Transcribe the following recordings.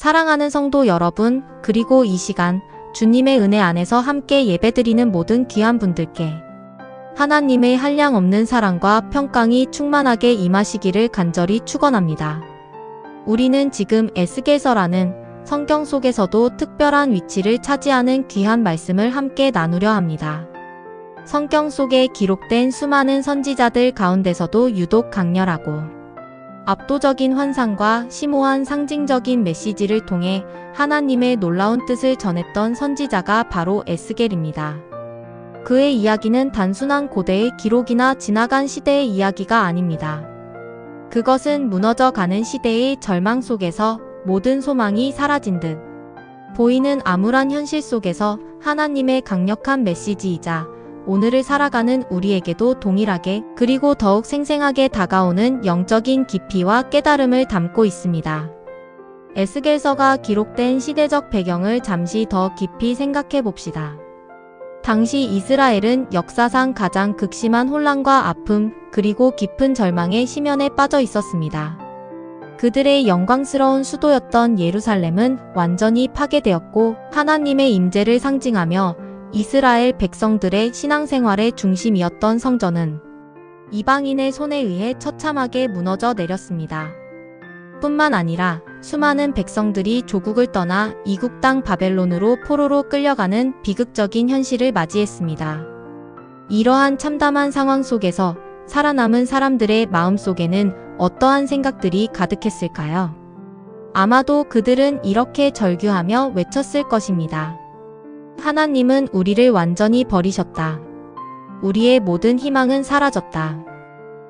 사랑하는 성도 여러분, 그리고 이 시간 주님의 은혜 안에서 함께 예배드리는 모든 귀한 분들께 하나님의 한량없는 사랑과 평강이 충만하게 임하시기를 간절히 축원합니다. 우리는 지금 에스겔서라는 성경 속에서도 특별한 위치를 차지하는 귀한 말씀을 함께 나누려 합니다. 성경 속에 기록된 수많은 선지자들 가운데서도 유독 강렬하고 압도적인 환상과 심오한 상징적인 메시지를 통해 하나님의 놀라운 뜻을 전했던 선지자가 바로 에스겔입니다. 그의 이야기는 단순한 고대의 기록이나 지나간 시대의 이야기가 아닙니다. 그것은 무너져가는 시대의 절망 속에서 모든 소망이 사라진 듯 보이는 암울한 현실 속에서 하나님의 강력한 메시지이자 오늘을 살아가는 우리에게도 동일하게 그리고 더욱 생생하게 다가오는 영적인 깊이와 깨달음을 담고 있습니다. 에스겔서가 기록된 시대적 배경을 잠시 더 깊이 생각해 봅시다. 당시 이스라엘은 역사상 가장 극심한 혼란과 아픔 그리고 깊은 절망의 심연에 빠져 있었습니다. 그들의 영광스러운 수도였던 예루살렘은 완전히 파괴되었고 하나님의 임재를 상징하며 이스라엘 백성들의 신앙생활의 중심이었던 성전은 이방인의 손에 의해 처참하게 무너져 내렸습니다. 뿐만 아니라 수많은 백성들이 조국을 떠나 이국 땅 바벨론으로 포로로 끌려가는 비극적인 현실을 맞이했습니다. 이러한 참담한 상황 속에서 살아남은 사람들의 마음속에는 어떠한 생각들이 가득했을까요? 아마도 그들은 이렇게 절규하며 외쳤을 것입니다. 하나님은 우리를 완전히 버리셨다. 우리의 모든 희망은 사라졌다.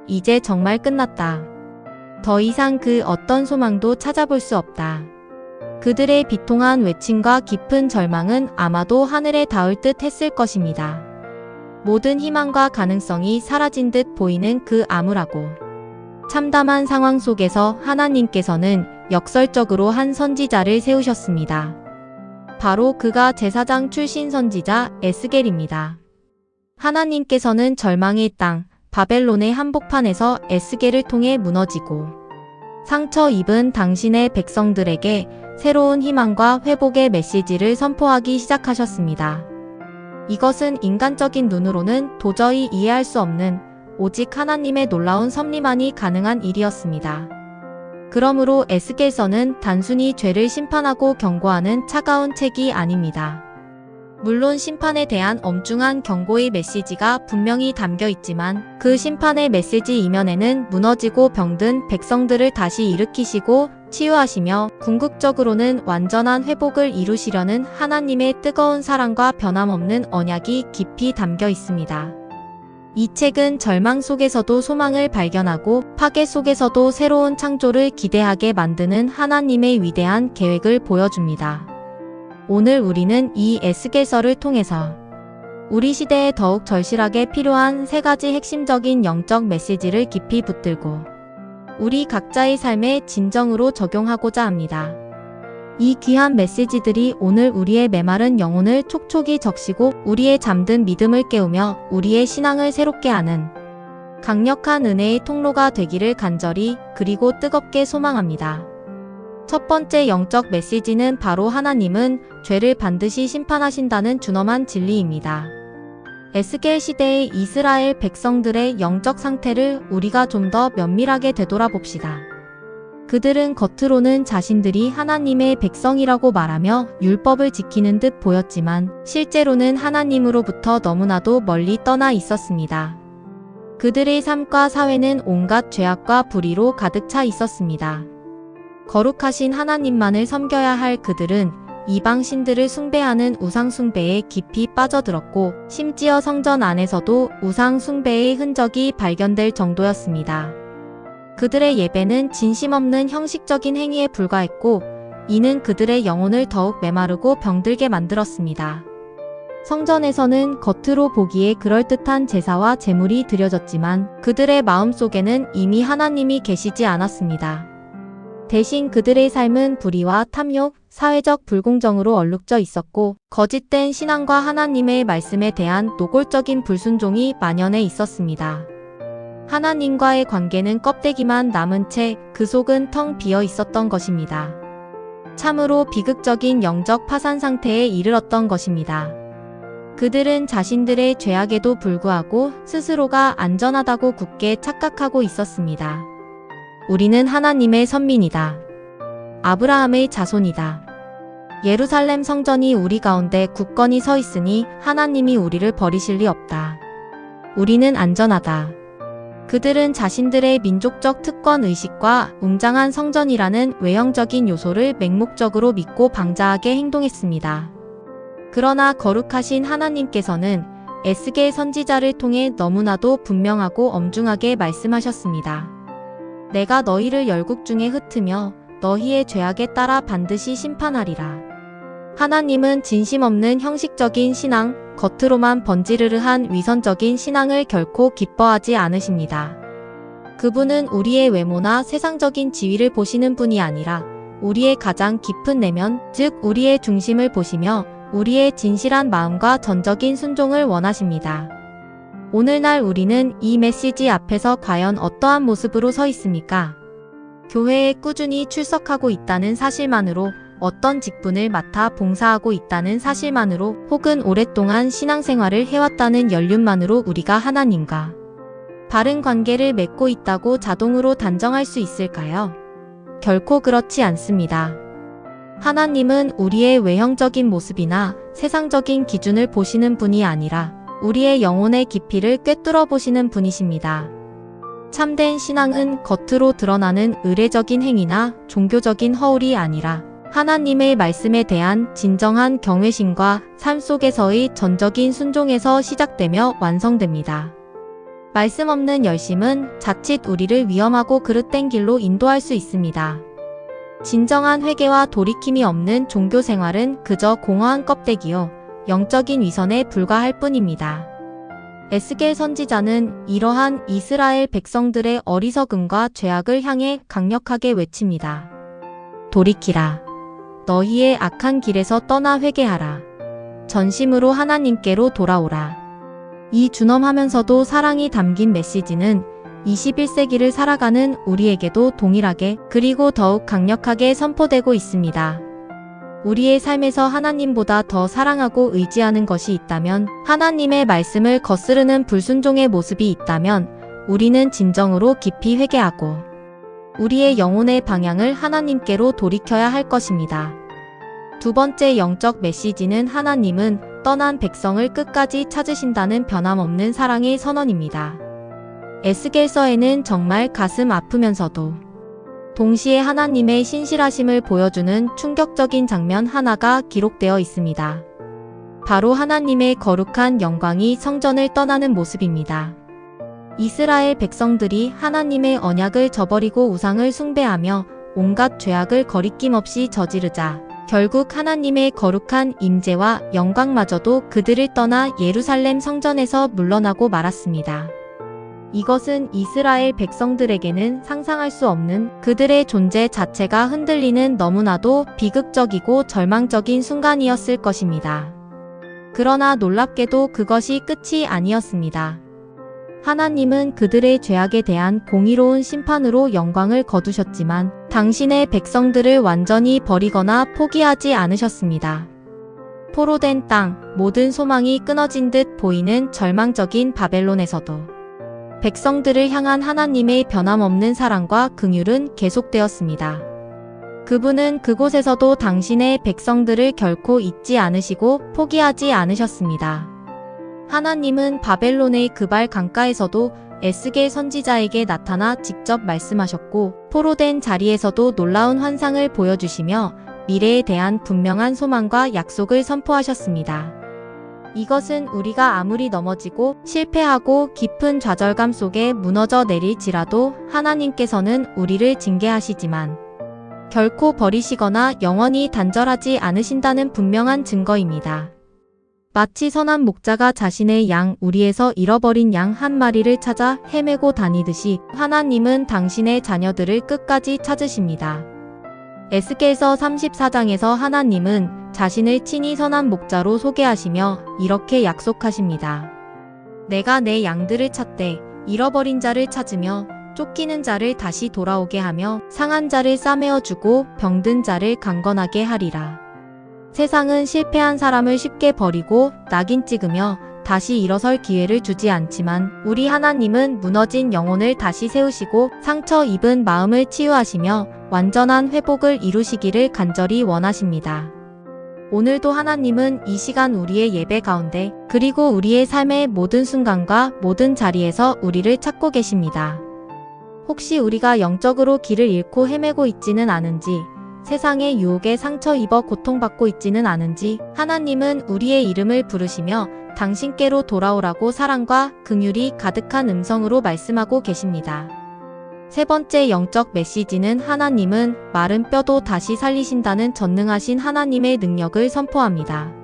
이제 정말 끝났다. 더 이상 그 어떤 소망도 찾아볼 수 없다. 그들의 비통한 외침과 깊은 절망은 아마도 하늘에 닿을 듯 했을 것입니다. 모든 희망과 가능성이 사라진 듯 보이는 그 암울하고 참담한 상황 속에서 하나님께서는 역설적으로 한 선지자를 세우셨습니다. 바로 그가 제사장 출신 선지자 에스겔입니다. 하나님께서는 절망의 땅 바벨론의 한복판에서 에스겔을 통해 무너지고 상처 입은 당신의 백성들에게 새로운 희망과 회복의 메시지를 선포하기 시작하셨습니다. 이것은 인간적인 눈으로는 도저히 이해할 수 없는 오직 하나님의 놀라운 섭리만이 가능한 일이었습니다. 그러므로 에스겔서는 단순히 죄를 심판하고 경고하는 차가운 책이 아닙니다. 물론 심판에 대한 엄중한 경고의 메시지가 분명히 담겨 있지만 그 심판의 메시지 이면에는 무너지고 병든 백성들을 다시 일으키시고 치유하시며 궁극적으로는 완전한 회복을 이루시려는 하나님의 뜨거운 사랑과 변함없는 언약이 깊이 담겨 있습니다. 이 책은 절망 속에서도 소망을 발견하고 파괴 속에서도 새로운 창조를 기대하게 만드는 하나님의 위대한 계획을 보여줍니다. 오늘 우리는 이 에스겔서를 통해서 우리 시대에 더욱 절실하게 필요한 세 가지 핵심적인 영적 메시지를 깊이 붙들고 우리 각자의 삶에 진정으로 적용하고자 합니다. 이 귀한 메시지들이 오늘 우리의 메마른 영혼을 촉촉이 적시고 우리의 잠든 믿음을 깨우며 우리의 신앙을 새롭게 하는 강력한 은혜의 통로가 되기를 간절히 그리고 뜨겁게 소망합니다. 첫 번째 영적 메시지는 바로 하나님은 죄를 반드시 심판하신다는 준엄한 진리입니다. 에스겔 시대의 이스라엘 백성들의 영적 상태를 우리가 좀 더 면밀하게 되돌아봅시다. 그들은 겉으로는 자신들이 하나님의 백성이라고 말하며 율법을 지키는 듯 보였지만 실제로는 하나님으로부터 너무나도 멀리 떠나 있었습니다. 그들의 삶과 사회는 온갖 죄악과 불의로 가득 차 있었습니다. 거룩하신 하나님만을 섬겨야 할 그들은 이방 신들을 숭배하는 우상 숭배에 깊이 빠져들었고 심지어 성전 안에서도 우상 숭배의 흔적이 발견될 정도였습니다. 그들의 예배는 진심 없는 형식적인 행위에 불과했고 이는 그들의 영혼을 더욱 메마르고 병들게 만들었습니다. 성전에서는 겉으로 보기에 그럴듯한 제사와 제물이 드려졌지만 그들의 마음속에는 이미 하나님이 계시지 않았습니다. 대신 그들의 삶은 불의와 탐욕, 사회적 불공정으로 얼룩져 있었고 거짓된 신앙과 하나님의 말씀에 대한 노골적인 불순종이 만연해 있었습니다. 하나님과의 관계는 껍데기만 남은 채 그 속은 텅 비어 있었던 것입니다. 참으로 비극적인 영적 파산 상태에 이르렀던 것입니다. 그들은 자신들의 죄악에도 불구하고 스스로가 안전하다고 굳게 착각하고 있었습니다. 우리는 하나님의 선민이다. 아브라함의 자손이다. 예루살렘 성전이 우리 가운데 굳건히 서 있으니 하나님이 우리를 버리실 리 없다. 우리는 안전하다. 그들은 자신들의 민족적 특권 의식과 웅장한 성전이라는 외형적인 요소를 맹목적으로 믿고 방자하게 행동했습니다. 그러나 거룩하신 하나님께서는 에스겔 선지자를 통해 너무나도 분명하고 엄중하게 말씀하셨습니다. 내가 너희를 열국 중에 흩으며 너희의 죄악에 따라 반드시 심판하리라. 하나님은 진심 없는 형식적인 신앙, 겉으로만 번지르르한 위선적인 신앙을 결코 기뻐하지 않으십니다. 그분은 우리의 외모나 세상적인 지위를 보시는 분이 아니라 우리의 가장 깊은 내면, 즉 우리의 중심을 보시며 우리의 진실한 마음과 전적인 순종을 원하십니다. 오늘날 우리는 이 메시지 앞에서 과연 어떠한 모습으로 서 있습니까? 교회에 꾸준히 출석하고 있다는 사실만으로, 어떤 직분을 맡아 봉사하고 있다는 사실만으로, 혹은 오랫동안 신앙생활을 해왔다는 연륜만으로 우리가 하나님과 바른 관계를 맺고 있다고 자동으로 단정할 수 있을까요? 결코 그렇지 않습니다. 하나님은 우리의 외형적인 모습이나 세상적인 기준을 보시는 분이 아니라 우리의 영혼의 깊이를 꿰뚫어 보시는 분이십니다. 참된 신앙은 겉으로 드러나는 의례적인 행위나 종교적인 허울이 아니라 하나님의 말씀에 대한 진정한 경외심과 삶 속에서의 전적인 순종에서 시작되며 완성됩니다. 말씀 없는 열심은 자칫 우리를 위험하고 그릇된 길로 인도할 수 있습니다. 진정한 회개와 돌이킴이 없는 종교 생활은 그저 공허한 껍데기요, 영적인 위선에 불과할 뿐입니다. 에스겔 선지자는 이러한 이스라엘 백성들의 어리석음과 죄악을 향해 강력하게 외칩니다. 돌이키라. 너희의 악한 길에서 떠나 회개하라. 전심으로 하나님께로 돌아오라. 이 준엄하면서도 사랑이 담긴 메시지는 21세기를 살아가는 우리에게도 동일하게, 그리고 더욱 강력하게 선포되고 있습니다. 우리의 삶에서 하나님보다 더 사랑하고 의지하는 것이 있다면, 하나님의 말씀을 거스르는 불순종의 모습이 있다면, 우리는 진정으로 깊이 회개하고 우리의 영혼의 방향을 하나님께로 돌이켜야 할 것입니다. 두 번째 영적 메시지는 하나님은 떠난 백성을 끝까지 찾으신다는 변함없는 사랑의 선언입니다. 에스겔서에는 정말 가슴 아프면서도 동시에 하나님의 신실하심을 보여주는 충격적인 장면 하나가 기록되어 있습니다. 바로 하나님의 거룩한 영광이 성전을 떠나는 모습입니다. 이스라엘 백성들이 하나님의 언약을 저버리고 우상을 숭배하며 온갖 죄악을 거리낌 없이 저지르자 결국 하나님의 거룩한 임재와 영광마저도 그들을 떠나 예루살렘 성전에서 물러나고 말았습니다. 이것은 이스라엘 백성들에게는 상상할 수 없는, 그들의 존재 자체가 흔들리는 너무나도 비극적이고 절망적인 순간이었을 것입니다. 그러나 놀랍게도 그것이 끝이 아니었습니다. 하나님은 그들의 죄악에 대한 공의로운 심판으로 영광을 거두셨지만 당신의 백성들을 완전히 버리거나 포기하지 않으셨습니다. 포로된 땅, 모든 소망이 끊어진 듯 보이는 절망적인 바벨론에서도 백성들을 향한 하나님의 변함없는 사랑과 긍휼은 계속되었습니다. 그분은 그곳에서도 당신의 백성들을 결코 잊지 않으시고 포기하지 않으셨습니다. 하나님은 바벨론의 그발 강가에서도 에스겔 선지자에게 나타나 직접 말씀하셨고, 포로된 자리에서도 놀라운 환상을 보여주시며 미래에 대한 분명한 소망과 약속을 선포하셨습니다. 이것은 우리가 아무리 넘어지고 실패하고 깊은 좌절감 속에 무너져 내릴지라도 하나님께서는 우리를 징계하시지만 결코 버리시거나 영원히 단절하지 않으신다는 분명한 증거입니다. 마치 선한 목자가 자신의 양 우리에서 잃어버린 양 한 마리를 찾아 헤매고 다니듯이 하나님은 당신의 자녀들을 끝까지 찾으십니다. 에스겔서 34장에서 하나님은 자신을 친히 선한 목자로 소개하시며 이렇게 약속하십니다. 내가 내 양들을 찾되 잃어버린 자를 찾으며 쫓기는 자를 다시 돌아오게 하며 상한 자를 싸매어주고 병든 자를 강건하게 하리라. 세상은 실패한 사람을 쉽게 버리고 낙인 찍으며 다시 일어설 기회를 주지 않지만 우리 하나님은 무너진 영혼을 다시 세우시고 상처 입은 마음을 치유하시며 완전한 회복을 이루시기를 간절히 원하십니다. 오늘도 하나님은 이 시간 우리의 예배 가운데 그리고 우리의 삶의 모든 순간과 모든 자리에서 우리를 찾고 계십니다. 혹시 우리가 영적으로 길을 잃고 헤매고 있지는 않은지, 세상의 유혹에 상처 입어 고통받고 있지는 않은지 하나님은 우리의 이름을 부르시며 당신께로 돌아오라고 사랑과 긍휼이 가득한 음성으로 말씀하고 계십니다. 세 번째 영적 메시지는 하나님은 마른 뼈도 다시 살리신다는 전능하신 하나님의 능력을 선포합니다.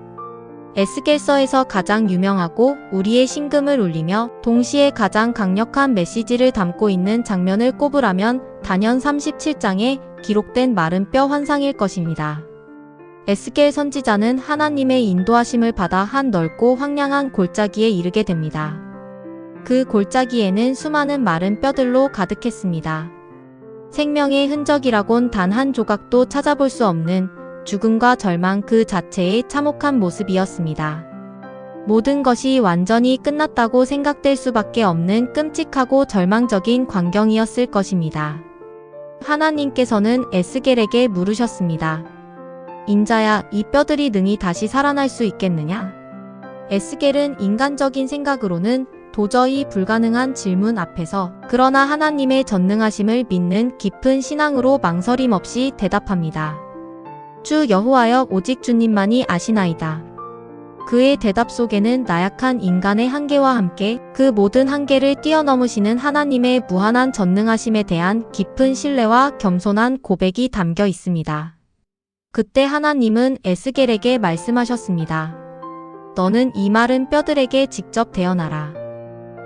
에스겔서에서 가장 유명하고 우리의 심금을 울리며 동시에 가장 강력한 메시지를 담고 있는 장면을 꼽으라면 단연 37장에 기록된 마른 뼈 환상일 것입니다. 에스겔 선지자는 하나님의 인도하심을 받아 한 넓고 황량한 골짜기에 이르게 됩니다. 그 골짜기에는 수많은 마른 뼈들로 가득했습니다. 생명의 흔적이라곤 단 한 조각도 찾아볼 수 없는 죽음과 절망 그 자체의 참혹한 모습이었습니다. 모든 것이 완전히 끝났다고 생각될 수밖에 없는 끔찍하고 절망적인 광경이었을 것입니다. 하나님께서는 에스겔에게 물으셨습니다. 인자야, 이 뼈들이 능히 다시 살아날 수 있겠느냐? 에스겔은 인간적인 생각으로는 도저히 불가능한 질문 앞에서 그러나 하나님의 전능하심을 믿는 깊은 신앙으로 망설임 없이 대답합니다. 주 여호와여, 오직 주님만이 아시나이다. 그의 대답 속에는 나약한 인간의 한계와 함께 그 모든 한계를 뛰어넘으시는 하나님의 무한한 전능하심에 대한 깊은 신뢰와 겸손한 고백이 담겨 있습니다. 그때 하나님은 에스겔에게 말씀하셨습니다. 너는 이 마른 뼈들에게 직접 대언하라.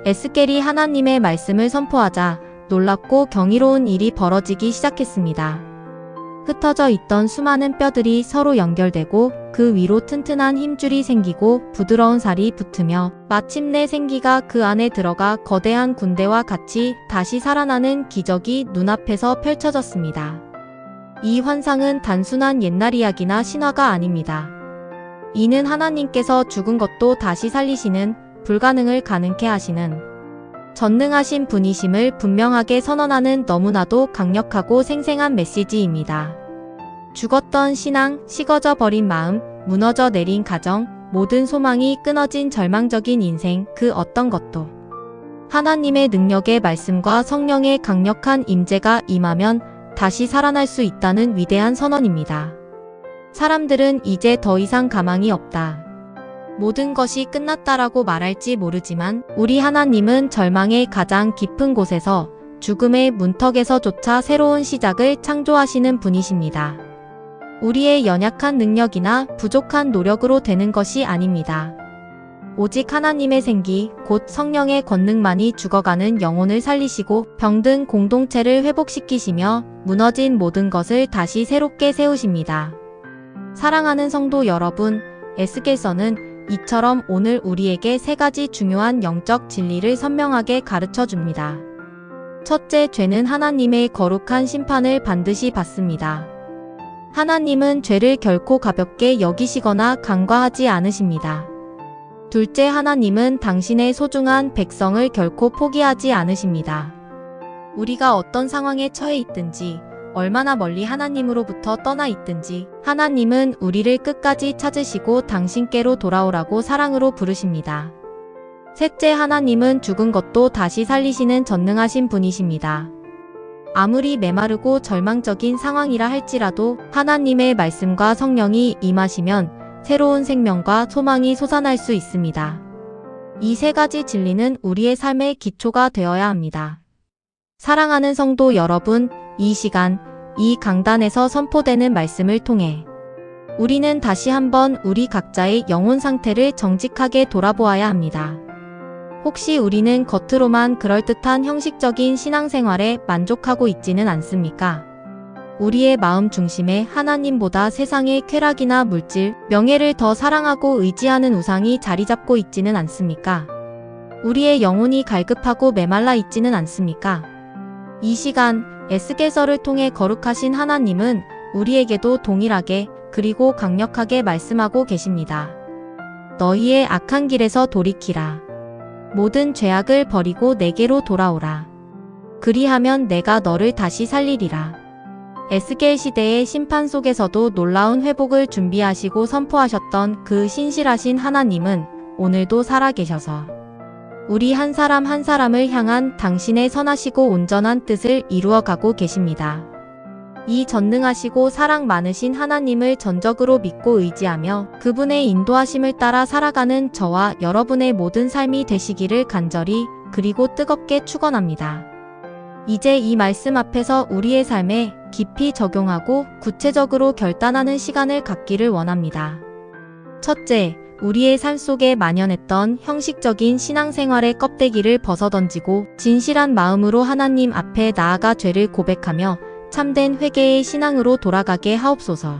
에스겔이 하나님의 말씀을 선포하자 놀랍고 경이로운 일이 벌어지기 시작했습니다. 흩어져 있던 수많은 뼈들이 서로 연결되고 그 위로 튼튼한 힘줄이 생기고 부드러운 살이 붙으며 마침내 생기가 그 안에 들어가 거대한 군대와 같이 다시 살아나는 기적이 눈앞에서 펼쳐졌습니다. 이 환상은 단순한 옛날 이야기나 신화가 아닙니다. 이는 하나님께서 죽은 것도 다시 살리시는 불가능을 가능케 하시는 전능하신 분이심을 분명하게 선언하는 너무나도 강력하고 생생한 메시지입니다. 죽었던 신앙, 식어져 버린 마음, 무너져 내린 가정, 모든 소망이 끊어진 절망적인 인생 그 어떤 것도 하나님의 능력의 말씀과 성령의 강력한 임재가 임하면 다시 살아날 수 있다는 위대한 선언입니다. 사람들은 이제 더 이상 가망이 없다. 모든 것이 끝났다라고 말할지 모르지만 우리 하나님은 절망의 가장 깊은 곳에서 죽음의 문턱에서조차 새로운 시작을 창조하시는 분이십니다. 우리의 연약한 능력이나 부족한 노력으로 되는 것이 아닙니다. 오직 하나님의 생기, 곧 성령의 권능만이 죽어가는 영혼을 살리시고 병든 공동체를 회복시키시며 무너진 모든 것을 다시 새롭게 세우십니다. 사랑하는 성도 여러분, 에스겔서는 이처럼 오늘 우리에게 세 가지 중요한 영적 진리를 선명하게 가르쳐 줍니다. 첫째, 죄는 하나님의 거룩한 심판을 반드시 받습니다. 하나님은 죄를 결코 가볍게 여기시거나 간과하지 않으십니다. 둘째, 하나님은 당신의 소중한 백성을 결코 포기하지 않으십니다. 우리가 어떤 상황에 처해 있든지 얼마나 멀리 하나님으로부터 떠나 있든지 하나님은 우리를 끝까지 찾으시고 당신께로 돌아오라고 사랑으로 부르십니다. 셋째, 하나님은 죽은 것도 다시 살리시는 전능하신 분이십니다. 아무리 메마르고 절망적인 상황이라 할지라도 하나님의 말씀과 성령이 임하시면 새로운 생명과 소망이 솟아날 수 있습니다. 이 세 가지 진리는 우리의 삶의 기초가 되어야 합니다. 사랑하는 성도 여러분, 이 시간, 이 강단에서 선포되는 말씀을 통해 우리는 다시 한번 우리 각자의 영혼 상태를 정직하게 돌아보아야 합니다. 혹시 우리는 겉으로만 그럴듯한 형식적인 신앙생활에 만족하고 있지는 않습니까? 우리의 마음 중심에 하나님보다 세상의 쾌락이나 물질, 명예를 더 사랑하고 의지하는 우상이 자리 잡고 있지는 않습니까? 우리의 영혼이 갈급하고 메말라 있지는 않습니까? 이 시간 에스겔서를 통해 거룩하신 하나님은 우리에게도 동일하게 그리고 강력하게 말씀하고 계십니다. 너희의 악한 길에서 돌이키라. 모든 죄악을 버리고 내게로 돌아오라. 그리하면 내가 너를 다시 살리리라. 에스겔 시대의 심판 속에서도 놀라운 회복을 준비하시고 선포하셨던 그 신실하신 하나님은 오늘도 살아계셔서 우리 한 사람 한 사람을 향한 당신의 선하시고 온전한 뜻을 이루어가고 계십니다. 이 전능하시고 사랑 많으신 하나님을 전적으로 믿고 의지하며 그분의 인도하심을 따라 살아가는 저와 여러분의 모든 삶이 되시기를 간절히 그리고 뜨겁게 축원합니다. 이제 이 말씀 앞에서 우리의 삶에 깊이 적용하고 구체적으로 결단하는 시간을 갖기를 원합니다. 첫째, 우리의 삶 속에 만연했던 형식적인 신앙생활의 껍데기를 벗어던지고 진실한 마음으로 하나님 앞에 나아가 죄를 고백하며 참된 회개의 신앙으로 돌아가게 하옵소서.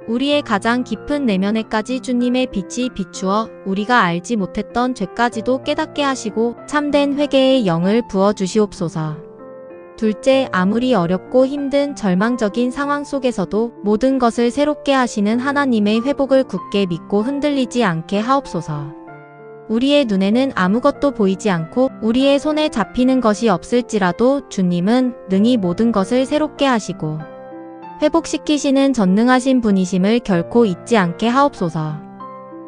우리의 가장 깊은 내면에까지 주님의 빛이 비추어 우리가 알지 못했던 죄까지도 깨닫게 하시고 참된 회개의 영을 부어주시옵소서. 둘째, 아무리 어렵고 힘든 절망적인 상황 속에서도 모든 것을 새롭게 하시는 하나님의 회복을 굳게 믿고 흔들리지 않게 하옵소서. 우리의 눈에는 아무것도 보이지 않고 우리의 손에 잡히는 것이 없을지라도 주님은 능히 모든 것을 새롭게 하시고 회복시키시는 전능하신 분이심을 결코 잊지 않게 하옵소서.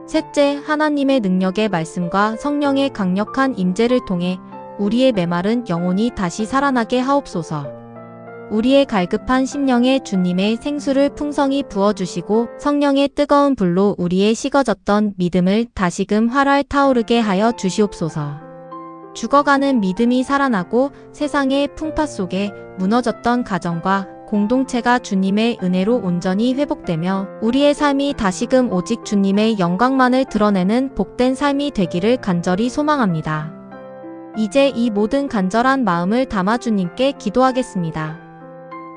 셋째, 하나님의 능력의 말씀과 성령의 강력한 임재를 통해 우리의 메마른 영혼이 다시 살아나게 하옵소서. 우리의 갈급한 심령에 주님의 생수를 풍성히 부어주시고 성령의 뜨거운 불로 우리의 식어졌던 믿음을 다시금 활활 타오르게 하여 주시옵소서. 죽어가는 믿음이 살아나고 세상의 풍파 속에 무너졌던 가정과 공동체가 주님의 은혜로 온전히 회복되며 우리의 삶이 다시금 오직 주님의 영광만을 드러내는 복된 삶이 되기를 간절히 소망합니다. 이제 이 모든 간절한 마음을 담아 주님께 기도하겠습니다.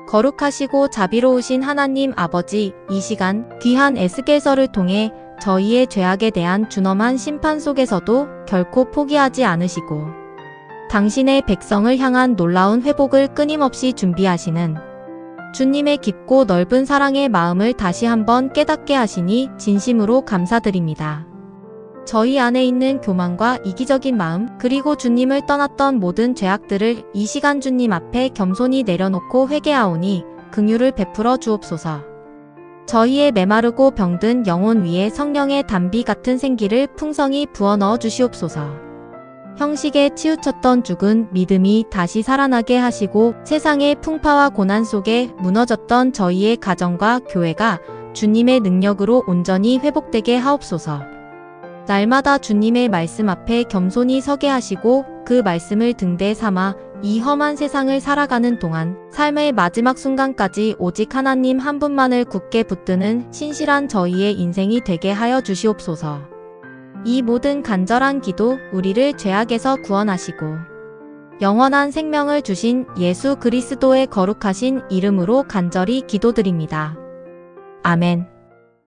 거룩하시고 자비로우신 하나님 아버지, 이 시간 귀한 에스겔서를 통해 저희의 죄악에 대한 준엄한 심판 속에서도 결코 포기하지 않으시고 당신의 백성을 향한 놀라운 회복을 끊임없이 준비하시는 주님의 깊고 넓은 사랑의 마음을 다시 한번 깨닫게 하시니 진심으로 감사드립니다. 저희 안에 있는 교만과 이기적인 마음, 그리고 주님을 떠났던 모든 죄악들을 이 시간 주님 앞에 겸손히 내려놓고 회개하오니 긍휼을 베풀어 주옵소서. 저희의 메마르고 병든 영혼 위에 성령의 단비 같은 생기를 풍성히 부어 넣어 주시옵소서. 형식에 치우쳤던 죽은 믿음이 다시 살아나게 하시고 세상의 풍파와 고난 속에 무너졌던 저희의 가정과 교회가 주님의 능력으로 온전히 회복되게 하옵소서. 날마다 주님의 말씀 앞에 겸손히 서게 하시고 그 말씀을 등대 삼아 이 험한 세상을 살아가는 동안 삶의 마지막 순간까지 오직 하나님 한 분만을 굳게 붙드는 신실한 저희의 인생이 되게 하여 주시옵소서. 이 모든 간절한 기도 우리를 죄악에서 구원하시고 영원한 생명을 주신 예수 그리스도의 거룩하신 이름으로 간절히 기도드립니다. 아멘.